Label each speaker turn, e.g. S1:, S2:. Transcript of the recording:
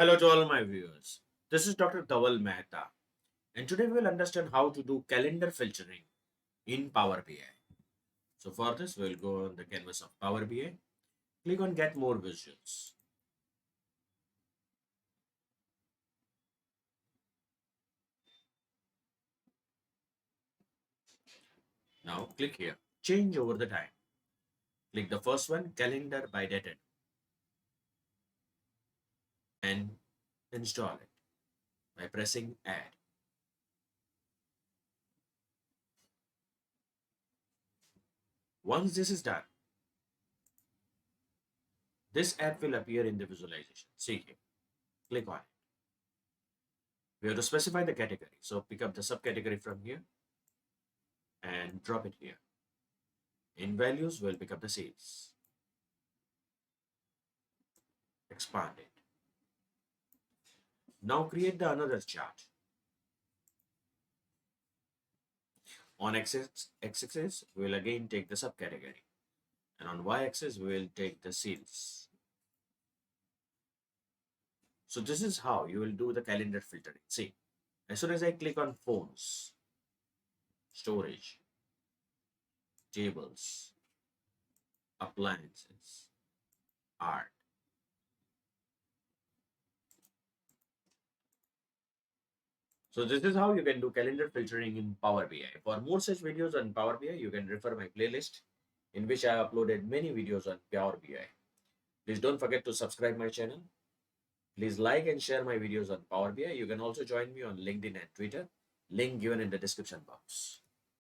S1: Hello to all my viewers. This is Dr. Dhaval Maheta, and today we will understand how to do calendar filtering in Power BI. So for this, we'll go on the canvas of Power BI, click on Get More Visuals. Now click here, Change over the time. Click the first one, Calendar by Date, and install it by pressing Add. Once this is done, this app will appear in the visualization. See here, click on it. We have to specify the category. So pick up the subcategory from here and drop it here. In values, we'll pick up the sales. Expand it. Now create the another chart. On x-axis, we will again take the subcategory. And on y-axis, we will take the sales. So this is how you will do the calendar filtering. See, as soon as I click on phones, storage, tables, appliances, art, so this is how you can do calendar filtering in Power BI. For more such videos on Power BI, you can refer my playlist in which I have uploaded many videos on Power BI. Please don't forget to subscribe my channel. Please like and share my videos on Power BI. You can also join me on LinkedIn and Twitter. Link given in the description box.